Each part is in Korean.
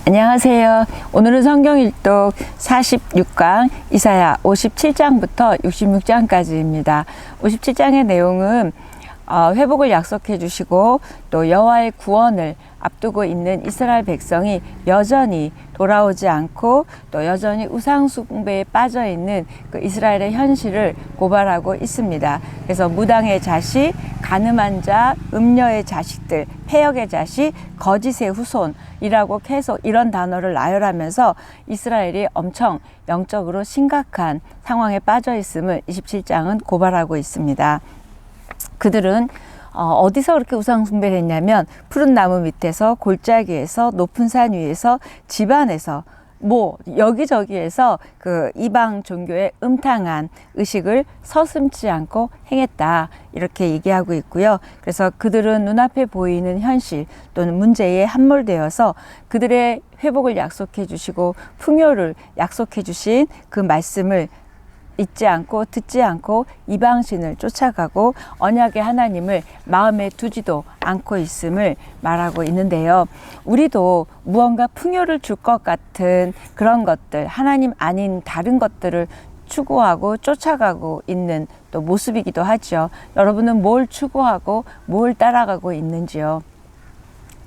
안녕하세요. 오늘은 성경 일독 46강 이사야 57장부터 66장까지입니다. 57장의 내용은 회복을 약속해 주시고 또 여호와의 구원을 앞두고 있는 이스라엘 백성이 여전히 돌아오지 않고 또 여전히 우상 숭배에 빠져 있는 그 이스라엘의 현실을 고발하고 있습니다. 그래서 무당의 자식, 간음한 자, 음녀의 자식들, 폐역의 자식, 거짓의 후손이라고 계속 이런 단어를 나열하면서 이스라엘이 엄청 영적으로 심각한 상황에 빠져 있음을 27장은 고발하고 있습니다. 그들은 어디서 그렇게 우상 숭배를 했냐면 푸른 나무 밑에서, 골짜기에서, 높은 산 위에서, 집안에서, 여기저기에서 그 이방 종교의 음탕한 의식을 서슴지 않고 행했다, 이렇게 얘기하고 있고요. 그래서 그들은 눈앞에 보이는 현실 또는 문제에 함몰되어서 그들의 회복을 약속해 주시고 풍요를 약속해 주신 그 말씀을 잊지 않고 듣지 않고 이방신을 쫓아가고 언약의 하나님을 마음에 두지도 않고 있음을 말하고 있는데요. 우리도 무언가 풍요를 줄 것 같은 그런 것들, 하나님 아닌 다른 것들을 추구하고 쫓아가고 있는 또 모습이기도 하죠. 여러분은 뭘 추구하고 뭘 따라가고 있는지요?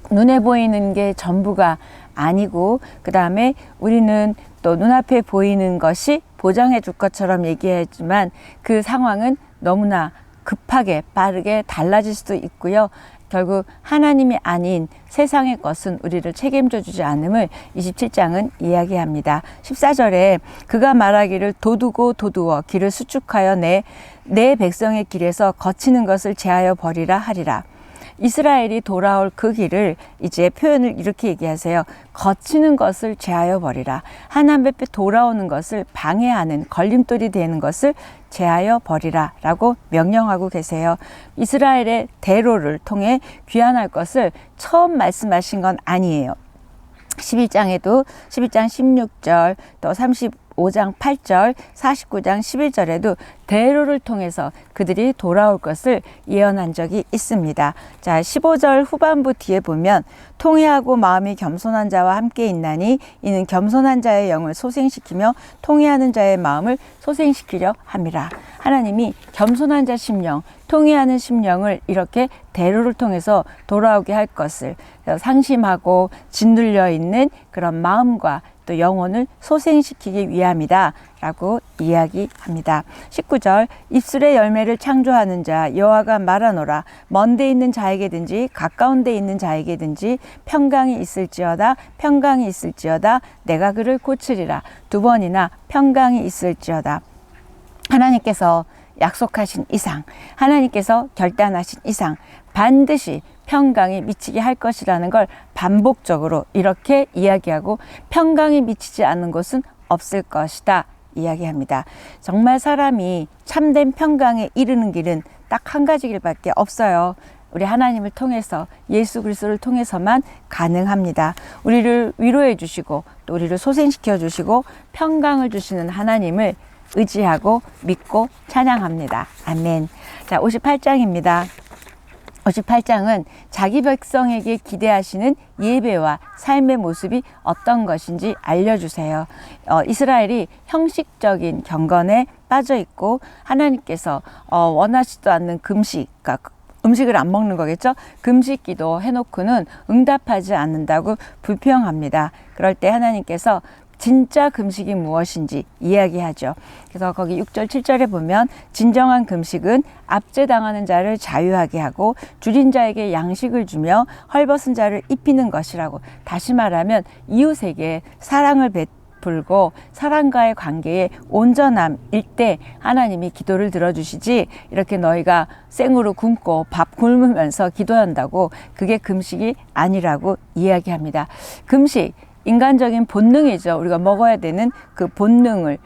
눈에 보이는 게 전부가 아니고, 그 다음에 우리는 또 눈앞에 보이는 것이 보장해 줄 것처럼 얘기했지만 그 상황은 너무나 급하게 빠르게 달라질 수도 있고요. 결국 하나님이 아닌 세상의 것은 우리를 책임져 주지 않음을 27장은 이야기합니다. 14절에 그가 말하기를 도두고 도두어 길을 수축하여 내 백성의 길에서 거치는 것을 제하여 버리라 하리라. 이스라엘이 돌아올 그 길을 이제 표현을 이렇게 얘기하세요. 거치는 것을 제하여 버리라. 하나님 앞에 돌아오는 것을 방해하는 걸림돌이 되는 것을 제하여 버리라 라고 명령하고 계세요. 이스라엘의 대로를 통해 귀환할 것을 처음 말씀하신 건 아니에요. 11장에도 11장 16절 또 35장 8절 49장 11절에도 대로를 통해서 그들이 돌아올 것을 예언한 적이 있습니다. 자, 15절 후반부 뒤에 보면 통회하고 마음이 겸손한 자와 함께 있나니 이는 겸손한 자의 영을 소생시키며 통회하는 자의 마음을 소생시키려 함이라. 하나님이 겸손한 자 심령, 통회하는 심령을 이렇게 대로를 통해서 돌아오게 할 것을 상심하고 짓눌려 있는 그런 마음과 또 영혼을 소생시키기 위함이다 라고 이야기합니다. 19절 입술의 열매를 창조하는 자 여호와가 말하노라. 먼 데 있는 자에게든지 가까운 데 있는 자에게든지 평강이 있을지어다 평강이 있을지어다 내가 그를 고치리라. 두 번이나 평강이 있을지어다. 하나님께서 약속하신 이상, 하나님께서 결단하신 이상 반드시 평강이 미치게 할 것이라는 걸 반복적으로 이렇게 이야기하고 평강이 미치지 않는 곳은 없을 것이다 이야기합니다. 정말 사람이 참된 평강에 이르는 길은 딱 한 가지 길밖에 없어요. 우리 하나님을 통해서 예수 그리스도를 통해서만 가능합니다. 우리를 위로해 주시고 또 우리를 소생시켜 주시고 평강을 주시는 하나님을 의지하고 믿고 찬양합니다. 아멘. 자, 58장입니다. 58장은 자기 백성에게 기대하시는 예배와 삶의 모습이 어떤 것인지 알려주세요. 이스라엘이 형식적인 경건에 빠져 있고 하나님께서 원하시지도 않는 금식, 그러니까 음식을 안 먹는 거겠죠? 금식기도 해놓고는 응답하지 않는다고 불평합니다. 그럴 때 하나님께서 진짜 금식이 무엇인지 이야기하죠. 그래서 거기 6절 7절에 보면 진정한 금식은 압제당하는 자를 자유하게 하고 줄인 자에게 양식을 주며 헐벗은 자를 입히는 것이라고. 다시 말하면 이웃에게 사랑을 베풀고 사랑과의 관계에 온전함일 때 하나님이 기도를 들어주시지, 이렇게 너희가 생으로 굶고 밥 굶으면서 기도한다고 그게 금식이 아니라고 이야기합니다. 금식, 인간적인 본능이죠. 우리가 먹어야 되는 그 본능을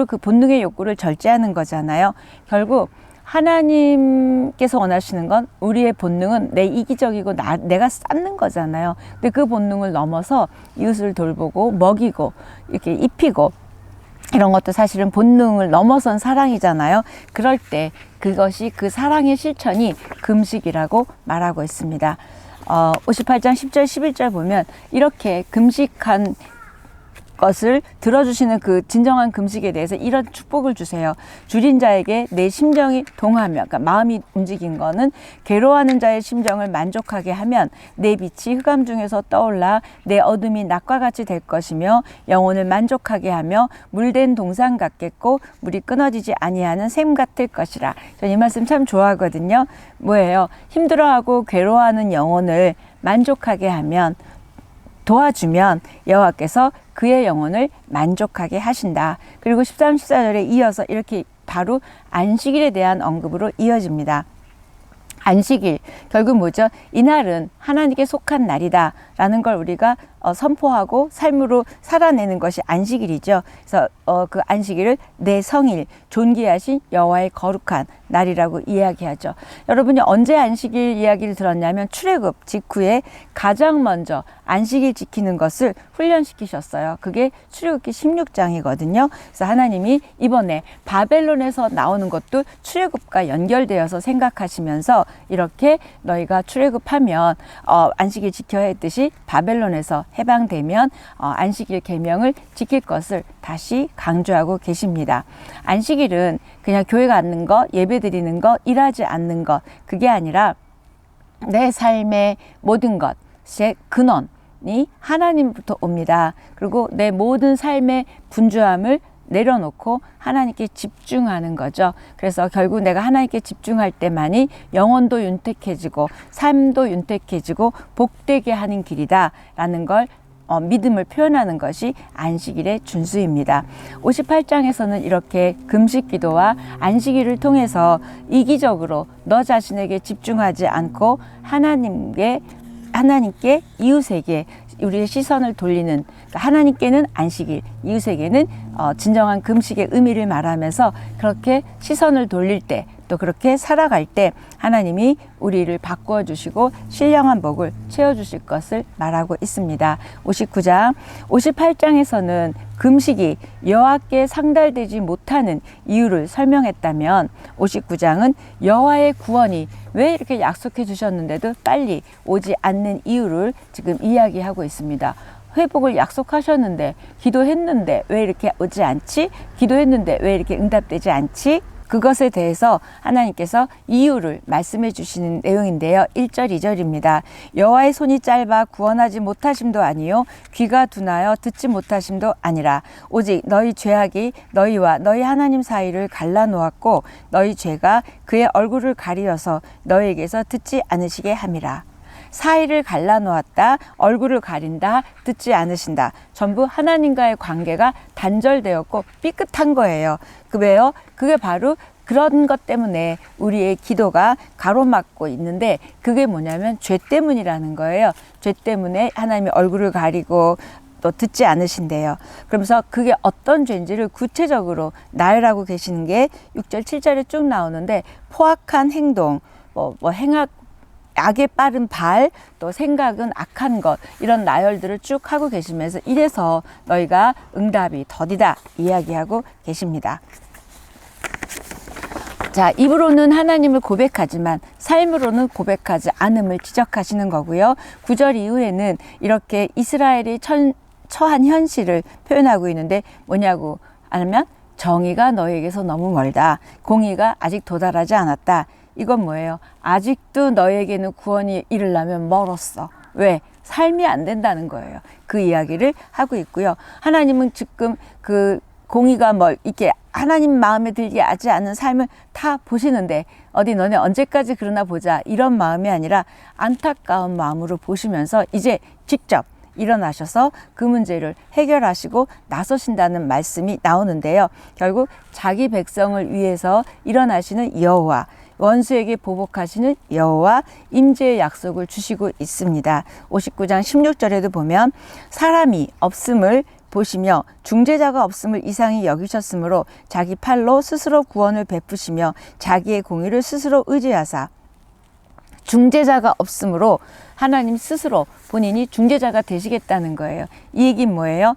그 본능의 욕구를 절제하는 거잖아요. 결국 하나님께서 원하시는 건 우리의 본능은 내 이기적이고 내가 쌓는 거잖아요. 근데 그 본능을 넘어서 이웃을 돌보고 먹이고 이렇게 입히고 이런 것도 사실은 본능을 넘어선 사랑이잖아요. 그럴 때 그것이 그 사랑의 실천이 금식이라고 말하고 있습니다. 58장 10절 11절 보면 이렇게 금식한 것을 들어주시는 그 진정한 금식에 대해서 이런 축복을 주세요. 줄인 자에게 내 심정이 동하며, 그러니까 마음이 움직인 거는 괴로워하는 자의 심정을 만족하게 하면 내 빛이 흑암 중에서 떠올라 내 어둠이 낮과 같이 될 것이며 영혼을 만족하게 하며 물된 동산 같겠고 물이 끊어지지 아니하는 샘 같을 것이라. 저는 이 말씀 참 좋아하거든요. 뭐예요? 힘들어하고 괴로워하는 영혼을 만족하게 하면, 도와주면 여호와께서 그의 영혼을 만족하게 하신다. 그리고 13, 14절에 이어서 이렇게 바로 안식일에 대한 언급으로 이어집니다. 안식일, 결국 뭐죠? 이날은 하나님께 속한 날이다 라는 걸 우리가 선포하고 삶으로 살아내는 것이 안식일이죠. 그래서 그 안식일을 내 성일, 존귀하신 여호와의 거룩한 날이라고 이야기하죠. 여러분이 언제 안식일 이야기를 들었냐면 출애굽 직후에 가장 먼저 안식일 지키는 것을 훈련시키셨어요. 그게 출애굽기 16장이거든요. 그래서 하나님이 이번에 바벨론에서 나오는 것도 출애굽과 연결되어서 생각하시면서 이렇게 너희가 출애굽하면 안식일 지켜야 했듯이 바벨론에서 해방되면 안식일 계명을 지킬 것을 다시 강조하고 계십니다. 안식일은 그냥 교회 가는 거, 예배 드리는 거, 일하지 않는 것, 그게 아니라 내 삶의 모든 것의 근원이 하나님부터 옵니다. 그리고 내 모든 삶의 분주함을 내려놓고 하나님께 집중하는 거죠. 그래서 결국 내가 하나님께 집중할 때만이 영혼도 윤택해지고 삶도 윤택해지고 복되게 하는 길이다 라는 걸 믿음을 표현하는 것이 안식일의 준수입니다. 58장에서는 이렇게 금식 기도와 안식일을 통해서 이기적으로 너 자신에게 집중하지 않고 하나님께 이웃에게 우리의 시선을 돌리는, 그러니까 하나님께는 안식일, 이웃에게는 진정한 금식의 의미를 말하면서 그렇게 시선을 돌릴 때, 또 그렇게 살아갈 때 하나님이 우리를 바꾸어 주시고 신령한 복을 채워주실 것을 말하고 있습니다. 59장, 58장에서는 금식이 여호와께 상달되지 못하는 이유를 설명했다면 59장은 여호와의 구원이 왜 이렇게 약속해 주셨는데도 빨리 오지 않는 이유를 지금 이야기하고 있습니다. 회복을 약속하셨는데, 기도했는데 왜 이렇게 오지 않지? 기도했는데 왜 이렇게 응답되지 않지? 그것에 대해서 하나님께서 이유를 말씀해 주시는 내용인데요. 1절, 2절입니다. 여호와의 손이 짧아 구원하지 못하심도 아니요 귀가 둔하여 듣지 못하심도 아니라 오직 너희 죄악이 너희와 너희 하나님 사이를 갈라놓았고 너희 죄가 그의 얼굴을 가리어서 너희에게서 듣지 않으시게 함이라. 사이를 갈라놓았다, 얼굴을 가린다, 듣지 않으신다. 전부 하나님과의 관계가 단절되었고 삐끗한 거예요. 왜요? 그게 바로 그런 것 때문에 우리의 기도가 가로막고 있는데, 그게 뭐냐면 죄 때문이라는 거예요. 죄 때문에 하나님이 얼굴을 가리고 또 듣지 않으신대요. 그러면서 그게 어떤 죄인지를 구체적으로 나열하고 계시는 게 6절, 7절에 쭉 나오는데, 포악한 행동, 악에 빠른 발, 또 생각은 악한 것, 이런 나열들을 쭉 하고 계시면서 이래서 너희가 응답이 더디다 이야기하고 계십니다. 자, 입으로는 하나님을 고백하지만 삶으로는 고백하지 않음을 지적하시는 거고요. 9절 이후에는 이렇게 이스라엘이 처한 현실을 표현하고 있는데 뭐냐고 하면 정의가 너희에게서 너무 멀다. 공의가 아직 도달하지 않았다. 이건 뭐예요? 아직도 너에게는 구원이 이르려면 멀었어. 왜? 삶이 안 된다는 거예요. 그 이야기를 하고 있고요. 하나님은 지금 그 공의가 이렇게 하나님 마음에 들게 하지 않은 삶을 다 보시는데 어디 너네 언제까지 그러나 보자, 이런 마음이 아니라 안타까운 마음으로 보시면서 이제 직접 일어나셔서 그 문제를 해결하시고 나서신다는 말씀이 나오는데요. 결국 자기 백성을 위해서 일어나시는 여호와, 원수에게 보복하시는 여호와, 임재의 약속을 주시고 있습니다. 59장 16절에도 보면 사람이 없음을 보시며 중재자가 없음을 이상히 여기셨으므로 자기 팔로 스스로 구원을 베푸시며 자기의 공의를 스스로 의지하사, 중재자가 없으므로 하나님 스스로 본인이 중재자가 되시겠다는 거예요. 이 얘기는 뭐예요?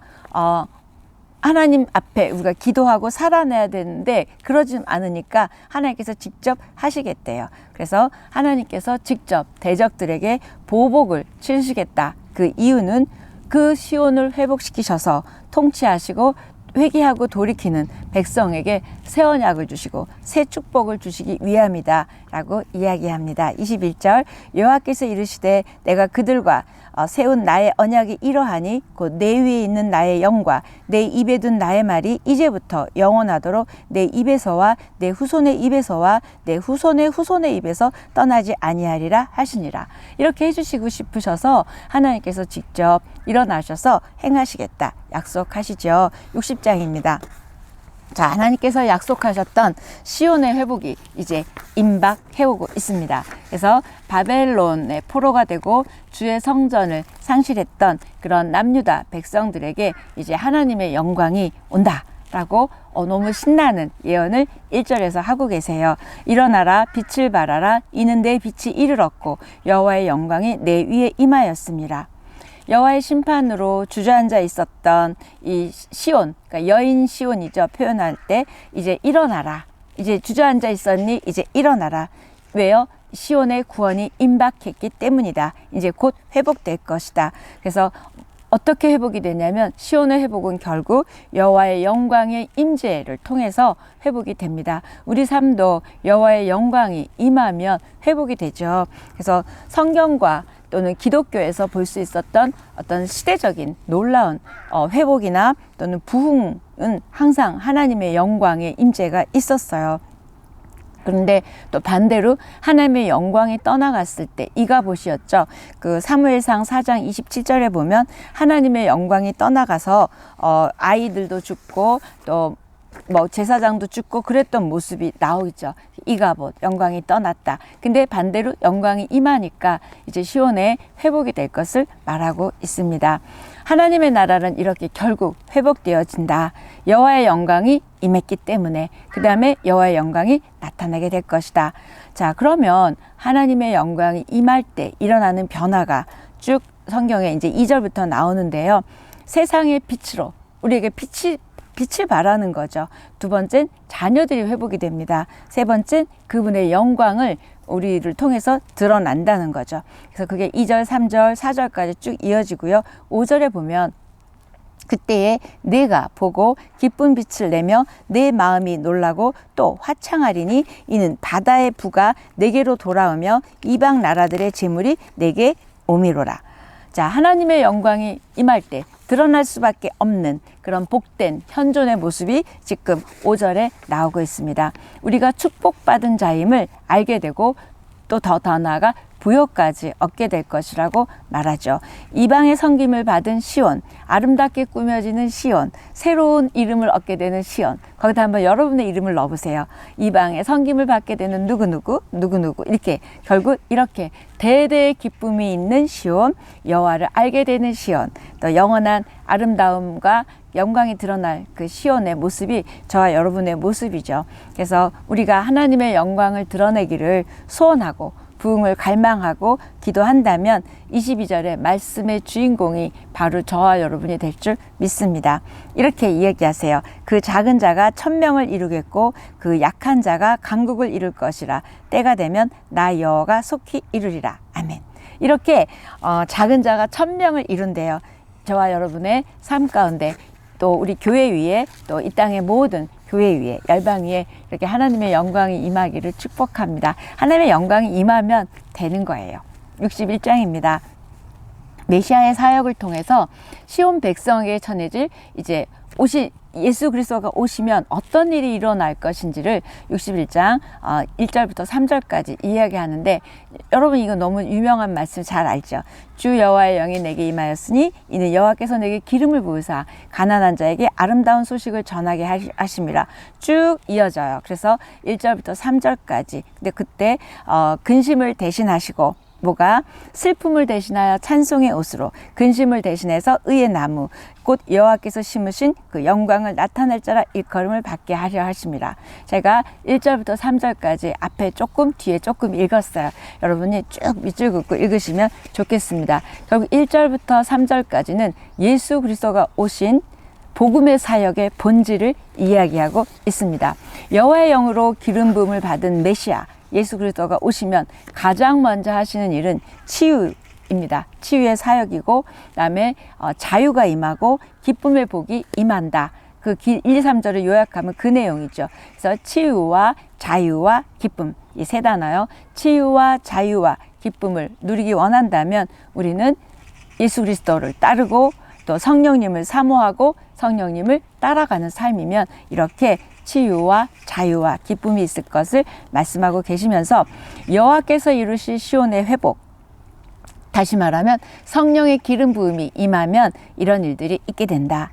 하나님 앞에 우리가 기도하고 살아내야 되는데 그러지 않으니까 하나님께서 직접 하시겠대요. 그래서 하나님께서 직접 대적들에게 보복을 치르시겠다. 그 이유는 그 시온을 회복시키셔서 통치하시고 회개하고 돌이키는 백성에게 새 언약을 주시고 새 축복을 주시기 위함이다 라고 이야기합니다. 21절 여호와께서 이르시되 내가 그들과 세운 나의 언약이 이러하니 곧 내 위에 있는 나의 영과 내 입에 둔 나의 말이 이제부터 영원하도록 내 입에서와 내 후손의 입에서와 내 후손의 후손의 입에서 떠나지 아니하리라 하시니라. 이렇게 해주시고 싶으셔서 하나님께서 직접 일어나셔서 행하시겠다 약속하시죠. 60장입니다. 자, 하나님께서 약속하셨던 시온의 회복이 이제 임박해오고 있습니다. 그래서 바벨론의 포로가 되고 주의 성전을 상실했던 그런 남유다 백성들에게 이제 하나님의 영광이 온다라고 너무 신나는 예언을 1절에서 하고 계세요. 일어나라 빛을 발하라 이는 내 빛이 이르렀고 여호와의 영광이 내 위에 임하였습니다. 여호와의 심판으로 주저앉아 있었던 이 시온, 그러니까 여인 시온이죠. 표현할 때 이제 일어나라. 이제 주저앉아 있었니? 이제 일어나라. 왜요? 시온의 구원이 임박했기 때문이다. 이제 곧 회복될 것이다. 그래서 어떻게 회복이 되냐면 시온의 회복은 결국 여호와의 영광의 임재를 통해서 회복이 됩니다. 우리 삶도 여호와의 영광이 임하면 회복이 되죠. 그래서 성경과 또는 기독교에서 볼 수 있었던 어떤 시대적인 놀라운 회복이나 또는 부흥은 항상 하나님의 영광의 임재가 있었어요. 그런데 또 반대로 하나님의 영광이 떠나갔을 때 이가봇이었죠. 그 사무엘상 4장 27절에 보면 하나님의 영광이 떠나가서 아이들도 죽고 또 제사장도 죽고 그랬던 모습이 나오죠. 이가봇 영광이 떠났다. 근데 반대로 영광이 임하니까 이제 시온의 회복이 될 것을 말하고 있습니다. 하나님의 나라는 이렇게 결국 회복되어진다. 여호와의 영광이 임했기 때문에 그 다음에 여호와의 영광이 나타나게 될 것이다. 자, 그러면 하나님의 영광이 임할 때 일어나는 변화가 쭉 성경에 이제 2절부터 나오는데요. 세상의 빛으로 우리에게 빛을 발하는 거죠. 두 번째는 자녀들이 회복이 됩니다. 세 번째는 그분의 영광을 우리를 통해서 드러난다는 거죠. 그래서 그게 2절, 3절, 4절까지 쭉 이어지고요. 5절에 보면 그때에 내가 보고 기쁜 빛을 내며 내 마음이 놀라고 또 화창하리니 이는 바다의 부가 내게로 돌아오며 이방 나라들의 재물이 내게 오미로라. 자, 하나님의 영광이 임할 때 드러날 수밖에 없는 그런 복된 현존의 모습이 지금 5절에 나오고 있습니다. 우리가 축복받은 자임을 알게 되고 또 더 나아가 부여까지 얻게 될 것이라고 말하죠. 이방의 섬김을 받은 시온, 아름답게 꾸며지는 시온, 새로운 이름을 얻게 되는 시온. 거기다 한번 여러분의 이름을 넣어보세요. 이방의 섬김을 받게 되는 누구누구 이렇게 결국 이렇게 대대의 기쁨이 있는 시온, 여호와를 알게 되는 시온, 또 영원한 아름다움과 영광이 드러날 그 시온의 모습이 저와 여러분의 모습이죠. 그래서 우리가 하나님의 영광을 드러내기를 소원하고 부흥을 갈망하고 기도한다면 22절에 말씀의 주인공이 바로 저와 여러분이 될 줄 믿습니다. 이렇게 이야기하세요. 그 작은 자가 1000명을 이루겠고 그 약한 자가 강국을 이룰 것이라. 때가 되면 나 여호와가 속히 이루리라. 아멘. 이렇게 작은 자가 1000명을 이룬대요. 저와 여러분의 삶 가운데 또 우리 교회 위에 또 이 땅의 모든 교회 위에 열방 위에 이렇게 하나님의 영광이 임하기를 축복합니다. 하나님의 영광이 임하면 되는 거예요. 61장입니다. 메시아의 사역을 통해서 시온 백성에게 전해질 이제 예수 그리스도가 오시면 어떤 일이 일어날 것인지를 61장 1절부터 3절까지 이야기하는데 여러분 이거 너무 유명한 말씀 잘 알죠. 주 여호와의 영이 내게 임하였으니 이는 여호와께서 내게 기름을 부으사 가난한 자에게 아름다운 소식을 전하게 하심이라. 쭉 이어져요. 그래서 1절부터 3절까지. 근데 그때 근심을 대신하시고 뭐가 슬픔을 대신하여 찬송의 옷으로 근심을 대신해서 의의 나무 곧 여호와께서 심으신 그 영광을 나타낼 자라 일컬음을 받게 하려 하심이라. 제가 1절부터 3절까지 앞에 조금 뒤에 조금 읽었어요. 여러분이 쭉 밑줄 긋고 읽으시면 좋겠습니다. 결국 1절부터 3절까지는 예수 그리스도가 오신 복음의 사역의 본질을 이야기하고 있습니다. 여호와의 영으로 기름 부음을 받은 메시아 예수 그리스도가 오시면 가장 먼저 하시는 일은 치유입니다. 치유의 사역이고 그다음에 자유가 임하고 기쁨의 복이 임한다. 그 1, 2, 3절을 요약하면 그 내용이죠. 그래서 치유와 자유와 기쁨 이 세 단어요. 치유와 자유와 기쁨을 누리기 원한다면 우리는 예수 그리스도를 따르고 또 성령님을 사모하고 성령님을 따라가는 삶이면 이렇게 치유와 자유와 기쁨이 있을 것을 말씀하고 계시면서 여호와께서 이루실 시온의 회복, 다시 말하면 성령의 기름 부음이 임하면 이런 일들이 있게 된다.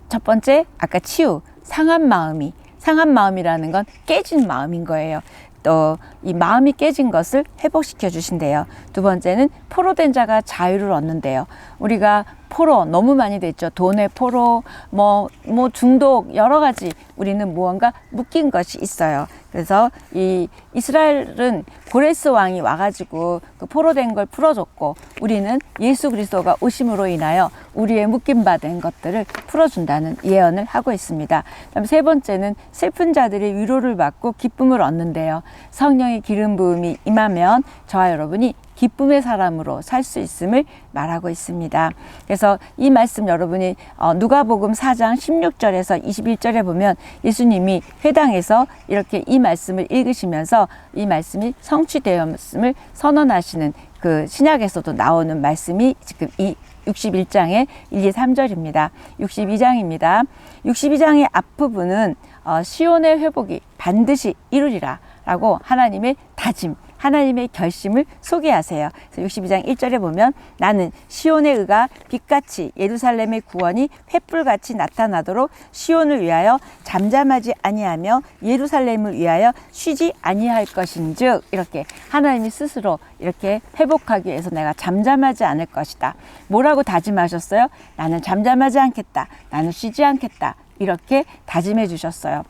첫 번째, 아까 치유, 상한 마음이라는 건 깨진 마음인 거예요. 또 이 마음이 깨진 것을 회복시켜 주신대요. 두 번째는 포로된 자가 자유를 얻는데요. 우리가 포로 너무 많이 됐죠. 돈의 포로, 뭐 중독 여러 가지 우리는 무언가 묶인 것이 있어요. 그래서 이 이스라엘은 고레스 왕이 와가지고 그 포로된 걸 풀어줬고 우리는 예수 그리스도가 오심으로 인하여 우리의 묶임받은 것들을 풀어준다는 예언을 하고 있습니다. 그다음 세 번째는 슬픈 자들의 위로를 받고 기쁨을 얻는데요. 성령의 기름 부음이 임하면 저와 여러분이 기쁨의 사람으로 살 수 있음을 말하고 있습니다. 그래서 이 말씀 여러분이 누가복음 4장 16절에서 21절에 보면 예수님이 회당에서 이렇게 이 말씀을 읽으시면서 이 말씀이 성취되었음을 선언하시는 그 신약에서도 나오는 말씀이 지금 이 61장의 1, 2, 3절입니다. 62장입니다. 62장의 앞부분은 시온의 회복이 반드시 이루리라 라고 하나님의 다짐, 하나님의 결심을 소개하세요. 그래서 62장 1절에 보면 나는 시온의 의가 빛같이 예루살렘의 구원이 횃불같이 나타나도록 시온을 위하여 잠잠하지 아니하며 예루살렘을 위하여 쉬지 아니할 것인즉 이렇게 하나님이 스스로 이렇게 회복하기 위해서 내가 잠잠하지 않을 것이다. 뭐라고 다짐하셨어요? 나는 잠잠하지 않겠다. 나는 쉬지 않겠다. 이렇게 다짐해 주셨어요.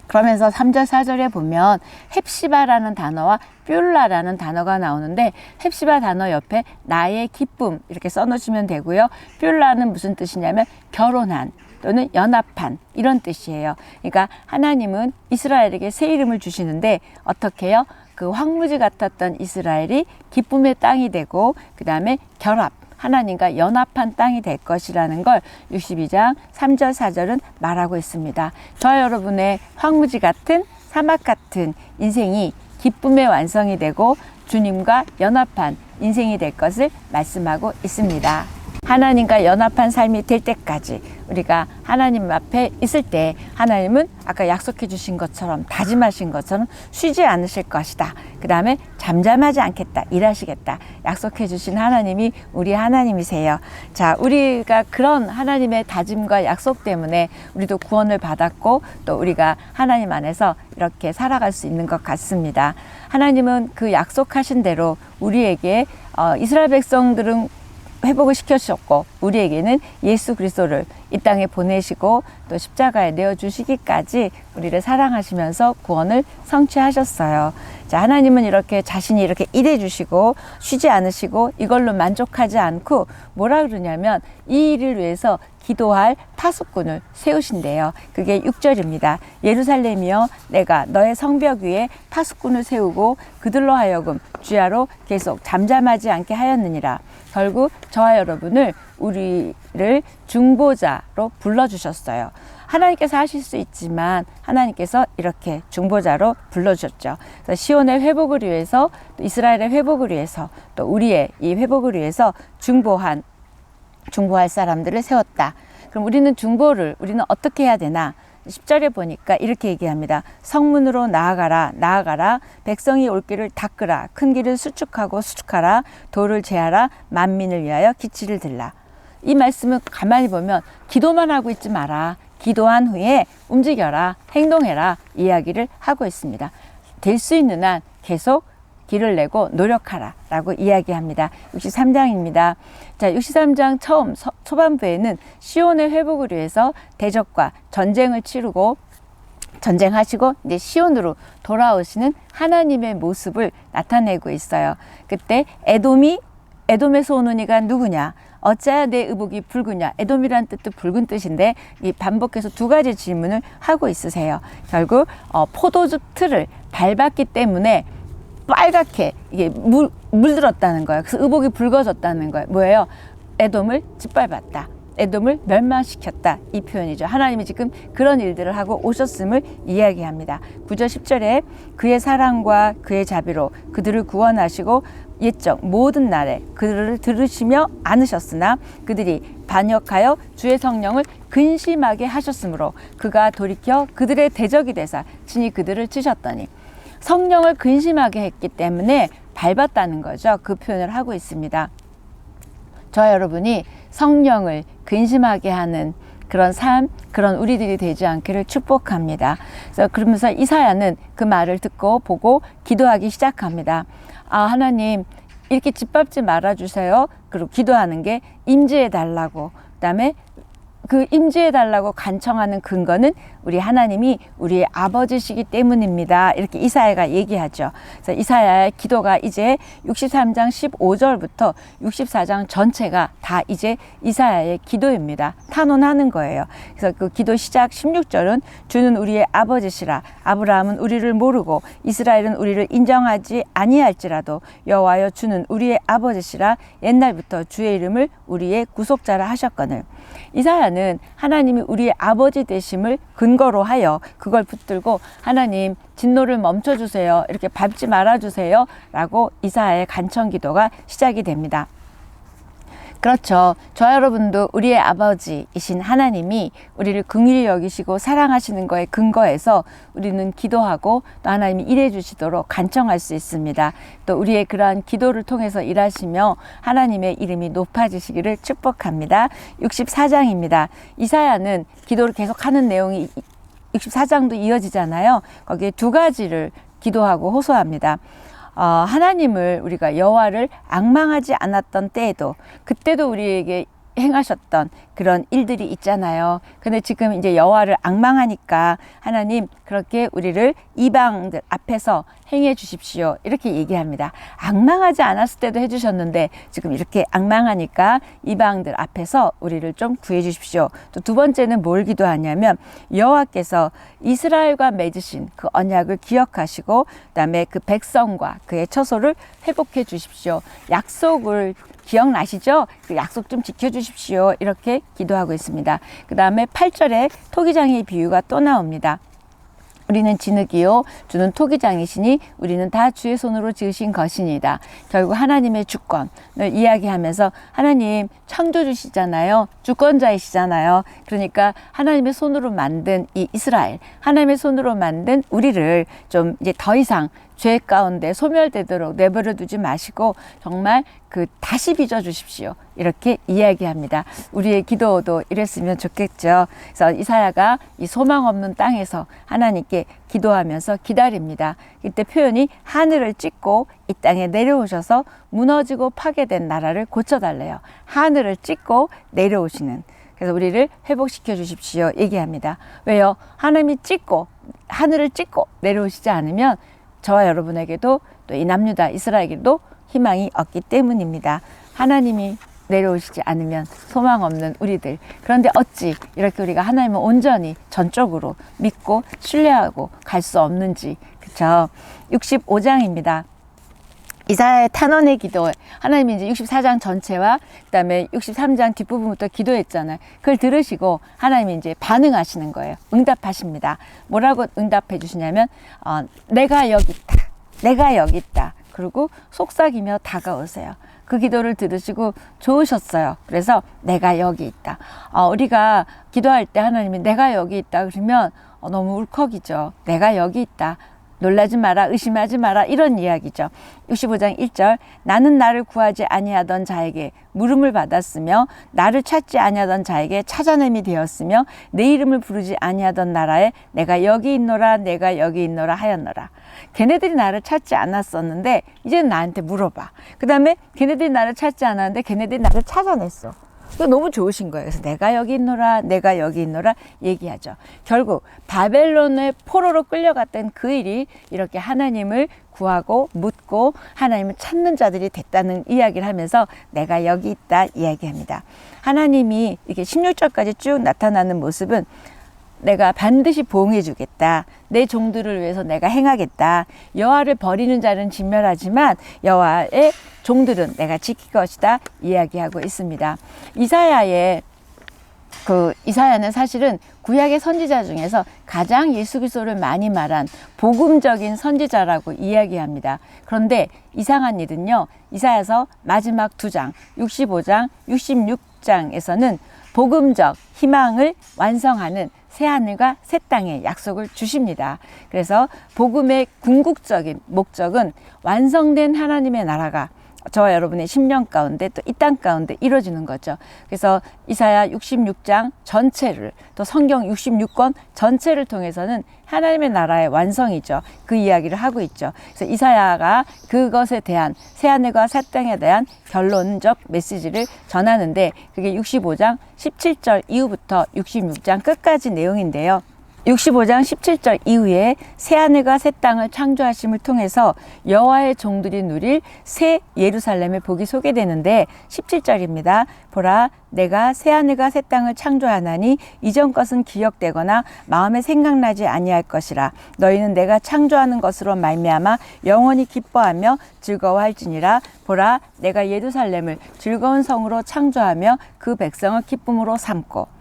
그러면서 3절 4절에 보면 헵시바라는 단어와 뷸라라는 단어가 나오는데 헵시바 단어 옆에 나의 기쁨 이렇게 써놓으시면 되고요. 뷸라는 무슨 뜻이냐면 결혼한 또는 연합한 이런 뜻이에요. 그러니까 하나님은 이스라엘에게 새 이름을 주시는데 어떻게 해요? 그 황무지 같았던 이스라엘이 기쁨의 땅이 되고 그 다음에 결합 하나님과 연합한 땅이 될 것이라는 걸 62장 3절 4절은 말하고 있습니다. 저와 여러분의 황무지 같은 사막 같은 인생이 기쁨의 완성이 되고 주님과 연합한 인생이 될 것을 말씀하고 있습니다. 하나님과 연합한 삶이 될 때까지 우리가 하나님 앞에 있을 때 하나님은 아까 약속해 주신 것처럼 다짐하신 것처럼 쉬지 않으실 것이다. 그 다음에 잠잠하지 않겠다. 일하시겠다. 약속해 주신 하나님이 우리 하나님이세요. 자, 우리가 그런 하나님의 다짐과 약속 때문에 우리도 구원을 받았고 또 우리가 하나님 안에서 이렇게 살아갈 수 있는 것 같습니다. 하나님은 그 약속하신 대로 우리에게 이스라엘 백성들은 회복을 시켜주셨고 우리에게는 예수 그리스도를 이 땅에 보내시고 또 십자가에 내어주시기까지 우리를 사랑하시면서 구원을 성취하셨어요. 자, 하나님은 이렇게 자신이 이렇게 일해 주시고 쉬지 않으시고 이걸로 만족하지 않고 뭐라 그러냐면 이 일을 위해서 기도할 파수꾼을 세우신대요. 그게 6절입니다. 예루살렘이여 내가 너의 성벽 위에 파수꾼을 세우고 그들로 하여금 주야로 계속 잠잠하지 않게 하였느니라. 결국 저와 여러분을 우리를 중보자로 불러주셨어요. 하나님께서 하실 수 있지만 하나님께서 이렇게 중보자로 불러주셨죠. 그래서 시온의 회복을 위해서 또 이스라엘의 회복을 위해서 또 우리의 이 회복을 위해서 중보할 사람들을 세웠다. 그럼 우리는 우리는 어떻게 해야 되나? 10절에 보니까 이렇게 얘기합니다. 성문으로 나아가라. 백성이 올 길을 닦으라. 큰 길을 수축하라. 돌을 제하라. 만민을 위하여 기치를 들라. 이 말씀은 가만히 보면 기도만 하고 있지 마라. 기도한 후에 움직여라. 행동해라. 이야기를 하고 있습니다. 될 수 있는 한 계속 길을 내고 노력하라 라고 이야기합니다. 63장입니다. 자, 63장 초반부에는 시온의 회복을 위해서 대적과 전쟁을 치르고 전쟁하시고 이제 시온으로 돌아오시는 하나님의 모습을 나타내고 있어요. 그때 에돔이 에돔에서 오는 이가 누구냐? 어찌하여 내 의복이 붉으냐? 에돔이란 뜻도 붉은 뜻인데 이 반복해서 두 가지 질문을 하고 있으세요. 결국 포도주 틀을 밟았기 때문에 빨갛게 이게 물들었다는 거예요. 그래서 의복이 붉어졌다는 거예요. 뭐예요? 에돔을 짓밟았다. 에돔을 멸망시켰다. 이 표현이죠. 하나님이 지금 그런 일들을 하고 오셨음을 이야기합니다. 9절 10절에 그의 사랑과 그의 자비로 그들을 구원하시고 옛적 모든 날에 그들을 들으시며 안으셨으나 그들이 반역하여 주의 성령을 근심하게 하셨으므로 그가 돌이켜 그들의 대적이 되사 친히 그들을 치셨더니 성령을 근심하게 했기 때문에 밟았다는 거죠. 그 표현을 하고 있습니다. 저와 여러분이 성령을 근심하게 하는 그런 삶, 그런 우리들이 되지 않기를 축복합니다. 그래서 그러면서 이사야는 그 말을 듣고 보고 기도하기 시작합니다. 하나님 이렇게 짓밟지 말아주세요. 그리고 기도하는 게 임재해 달라고. 그다음에 그 임재해 달라고 간청하는 근거는 우리 하나님이 우리의 아버지시기 때문입니다. 이렇게 이사야가 얘기하죠. 그래서 이사야의 기도가 이제 63장 15절부터 64장 전체가 다 이제 이사야의 기도입니다. 탄원하는 거예요. 그래서 그 기도 시작 16절은 주는 우리의 아버지시라. 아브라함은 우리를 모르고 이스라엘은 우리를 인정하지 아니할지라도 여호와여 주는 우리의 아버지시라. 옛날부터 주의 이름을 우리의 구속자라 하셨거늘. 이사야는 하나님이 우리의 아버지 되심을 근거로 하여 그걸 붙들고 하나님 진노를 멈춰주세요. 이렇게 밟지 말아주세요. 라고 이사야의 간청 기도가 시작이 됩니다. 그렇죠. 저와 여러분도 우리의 아버지이신 하나님이 우리를 긍휼히 여기시고 사랑하시는 거에 근거해서 우리는 기도하고 또 하나님이 일해 주시도록 간청할 수 있습니다. 또 우리의 그러한 기도를 통해서 일하시며 하나님의 이름이 높아지시기를 축복합니다. 64장입니다. 이사야는 기도를 계속하는 내용이 64장도 이어지잖아요. 거기에 두 가지를 기도하고 호소합니다. 하나님을 우리가 여호와를 앙망하지 않았던 때에도 그때도 우리에게 행하셨던 그런 일들이 있잖아요. 근데 지금 이제 여호와를 앙망하니까 하나님 그렇게 우리를 이방들 앞에서 행해 주십시오. 이렇게 얘기합니다. 앙망하지 않았을 때도 해주셨는데 지금 이렇게 앙망하니까 이방들 앞에서 우리를 좀 구해 주십시오. 또 두 번째는 뭘 기도하냐면 여호와께서 이스라엘과 맺으신 그 언약을 기억하시고 그다음에 그 백성과 그의 처소를 회복해 주십시오. 약속을 기억나시죠? 그 약속 좀 지켜주십시오. 이렇게 기도하고 있습니다. 그 다음에 8절에 토기장의 비유가 또 나옵니다. 우리는 진흙이요 주는 토기장이시니 우리는 다 주의 손으로 지으신 것이니이다. 결국 하나님의 주권을 이야기하면서 하나님 창조주시잖아요. 주권자이시잖아요. 그러니까 하나님의 손으로 만든 이 이스라엘, 하나님의 손으로 만든 우리를 좀 이제 더 이상 죄 가운데 소멸되도록 내버려 두지 마시고 정말 그 다시 빚어 주십시오. 이렇게 이야기합니다. 우리의 기도도 이랬으면 좋겠죠. 그래서 이사야가 이 소망 없는 땅에서 하나님께 기도하면서 기다립니다. 이때 표현이 하늘을 찢고 이 땅에 내려오셔서 무너지고 파괴된 나라를 고쳐달래요. 하늘을 찢고 내려오시는. 그래서 우리를 회복시켜 주십시오. 얘기합니다. 왜요? 하나님이 찢고 하늘을 찢고 내려오시지 않으면 저와 여러분에게도 또 이 남유다 이스라엘에게도 희망이 없기 때문입니다. 하나님이 내려오시지 않으면 소망 없는 우리들. 그런데 어찌 이렇게 우리가 하나님을 온전히 전적으로 믿고 신뢰하고 갈 수 없는지. 그렇죠? 65장입니다. 이사야의 탄원의 기도, 하나님이 이제 64장 전체와 그다음에 63장 뒷부분부터 기도했잖아요. 그걸 들으시고 하나님이 이제 반응하시는 거예요. 응답하십니다. 뭐라고 응답해 주시냐면 내가 여기 있다. 내가 여기 있다. 그리고 속삭이며 다가오세요. 그 기도를 들으시고 좋으셨어요. 그래서 내가 여기 있다. 우리가 기도할 때 하나님이 내가 여기 있다 그러면 너무 울컥이죠. 내가 여기 있다. 놀라지 마라, 의심하지 마라, 이런 이야기죠. 65장 1절 나는 나를 구하지 아니하던 자에게 물음을 받았으며 나를 찾지 아니하던 자에게 찾아냄이 되었으며 내 이름을 부르지 아니하던 나라에 내가 여기 있노라 내가 여기 있노라 하였노라. 걔네들이 나를 찾지 않았었는데 이제는 나한테 물어봐. 그 다음에 걔네들이 나를 찾지 않았는데 걔네들이 나를 찾아냈어. 너무 좋으신 거예요. 그래서 내가 여기 있노라, 내가 여기 있노라 얘기하죠. 결국 바벨론의 포로로 끌려갔던 그 일이 이렇게 하나님을 구하고 묻고 하나님을 찾는 자들이 됐다는 이야기를 하면서 내가 여기 있다 이야기합니다. 하나님이 이렇게 16절까지 쭉 나타나는 모습은 내가 반드시 보응해 주겠다. 내 종들을 위해서 내가 행하겠다. 여호와를 버리는 자는 진멸하지만 여호와의 종들은 내가 지킬 것이다 이야기하고 있습니다. 이사야는 사실은 구약의 선지자 중에서 가장 예수 그리스도를 많이 말한 복음적인 선지자라고 이야기합니다. 그런데 이상한 일은요. 이사야서 마지막 2장 65장 66장에서는 복음적 희망을 완성하는 새하늘과 새 땅의 약속을 주십니다. 그래서 복음의 궁극적인 목적은 완성된 하나님의 나라가 저와 여러분의 심령 가운데 또 이 땅 가운데 이루어지는 거죠. 그래서 이사야 66장 전체를 또 성경 66권 전체를 통해서는 하나님의 나라의 완성이죠. 그 이야기를 하고 있죠. 그래서 이사야가 그것에 대한 새하늘과 새 땅에 대한 결론적 메시지를 전하는데 그게 65장 17절 이후부터 66장 끝까지 내용인데요. 65장 17절 이후에 새하늘과 새 땅을 창조하심을 통해서 여호와의 종들이 누릴 새 예루살렘의 복이 소개되는데 17절입니다. 보라 내가 새하늘과 새 땅을 창조하나니 이전 것은 기억되거나 마음에 생각나지 아니할 것이라. 너희는 내가 창조하는 것으로 말미암아 영원히 기뻐하며 즐거워할지니라. 보라 내가 예루살렘을 즐거운 성으로 창조하며 그 백성을 기쁨으로 삼고.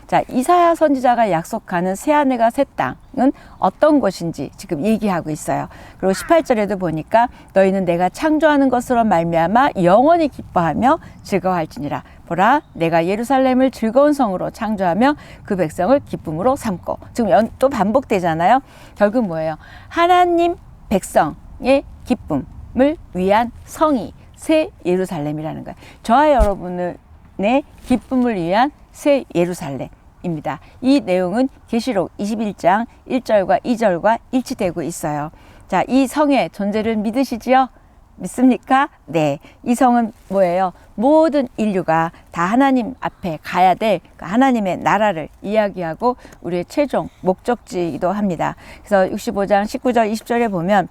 자, 이사야 선지자가 약속하는 새하늘과 새 땅은 어떤 것인지 지금 얘기하고 있어요. 그리고 18절에도 보니까 너희는 내가 창조하는 것으로 말미암아 영원히 기뻐하며 즐거워할지니라. 보라 내가 예루살렘을 즐거운 성으로 창조하며 그 백성을 기쁨으로 삼고. 지금 또 반복되잖아요. 결국 뭐예요? 하나님 백성의 기쁨을 위한 성이 새 예루살렘이라는 거예요. 저와 여러분의 기쁨을 위한 새 예루살렘입니다. 이 내용은 계시록 21장 1절과 2절과 일치되고 있어요. 자, 이 성의 존재를 믿으시지요? 믿습니까? 네. 이 성은 뭐예요? 모든 인류가 다 하나님 앞에 가야 될 하나님의 나라를 이야기하고 우리의 최종 목적지이기도 합니다. 그래서 65장 19절 20절에 보면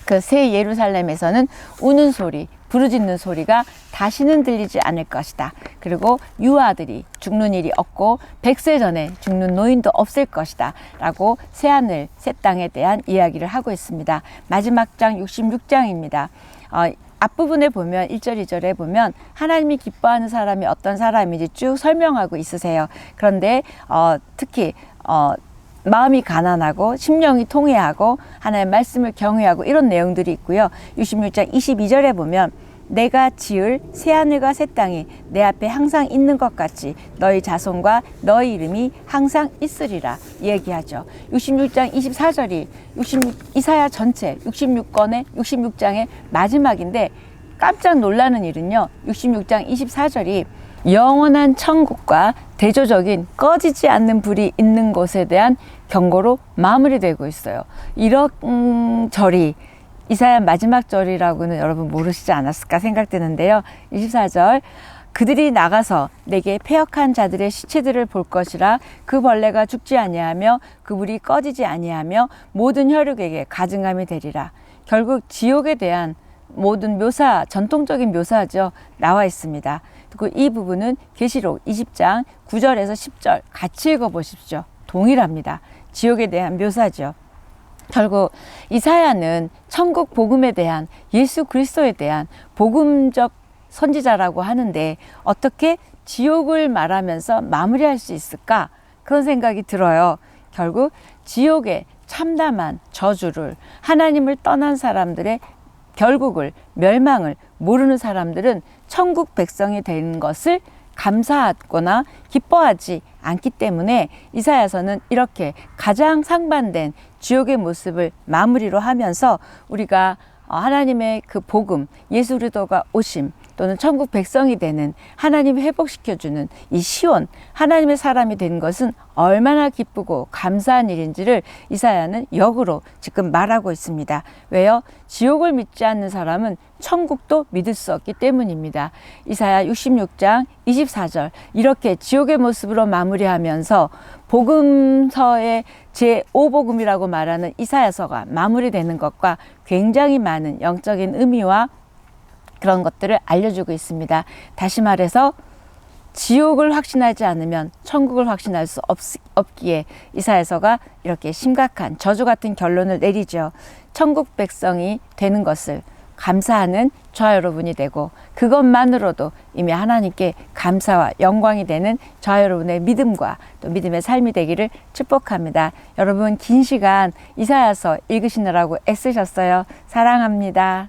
그 새 예루살렘에서는 우는 소리, 부르짖는 소리가 다시는 들리지 않을 것이다. 그리고 유아들이 죽는 일이 없고 100세 전에 죽는 노인도 없을 것이다. 라고 새하늘, 새 땅에 대한 이야기를 하고 있습니다. 마지막 장 66장입니다. 앞부분에 보면 1절, 2절에 보면 하나님이 기뻐하는 사람이 어떤 사람인지 쭉 설명하고 있으세요. 그런데 특히 마음이 가난하고 심령이 통회하고 하나님의 말씀을 경외하고 이런 내용들이 있고요. 66장 22절에 보면 내가 지을 새하늘과 새 땅이 내 앞에 항상 있는 것 같이 너희 자손과 너희 이름이 항상 있으리라 얘기하죠. 66장 24절이 이사야 전체 66장의 마지막인데 깜짝 놀라는 일은요. 66장 24절이 영원한 천국과 대조적인 꺼지지 않는 불이 있는 곳에 대한 경고로 마무리되고 있어요. 이런 절이 이사야 마지막 절이라고는 여러분 모르시지 않았을까 생각되는데요. 24절 그들이 나가서 내게 패역한 자들의 시체들을 볼 것이라. 그 벌레가 죽지 아니하며 그 불이 꺼지지 아니하며 모든 혈육에게 가증함이 되리라. 결국 지옥에 대한 모든 묘사, 전통적인 묘사죠. 나와 있습니다. 그리고 이 부분은 계시록 20장 9절에서 10절 같이 읽어보십시오. 동일합니다. 지옥에 대한 묘사죠. 결국 이사야는 천국 복음에 대한 예수 그리스도에 대한 복음적 선지자라고 하는데 어떻게 지옥을 말하면서 마무리할 수 있을까? 그런 생각이 들어요. 결국 지옥의 참담한 저주를 하나님을 떠난 사람들의 결국을 멸망을 모르는 사람들은 천국 백성이 되는 것을 감사하거나 기뻐하지 않기 때문에 이사야서는 이렇게 가장 상반된 지옥의 모습을 마무리로 하면서 우리가 하나님의 그 복음, 예수 그리스도가 오심, 또는 천국 백성이 되는, 하나님이 회복시켜주는 이 시온, 하나님의 사람이 되는 것은 얼마나 기쁘고 감사한 일인지를 이사야는 역으로 지금 말하고 있습니다. 왜요? 지옥을 믿지 않는 사람은 천국도 믿을 수 없기 때문입니다. 이사야 66장 24절, 이렇게 지옥의 모습으로 마무리하면서 복음서의 제5복음이라고 말하는 이사야서가 마무리되는 것과 굉장히 많은 영적인 의미와 그런 것들을 알려주고 있습니다. 다시 말해서 지옥을 확신하지 않으면 천국을 확신할 수 없기에 이사야서가 이렇게 심각한 저주 같은 결론을 내리죠. 천국 백성이 되는 것을 감사하는 저와 여러분이 되고, 그것만으로도 이미 하나님께 감사와 영광이 되는 저와 여러분의 믿음과 또 믿음의 삶이 되기를 축복합니다. 여러분, 긴 시간 이사야서 읽으시느라고 애쓰셨어요. 사랑합니다.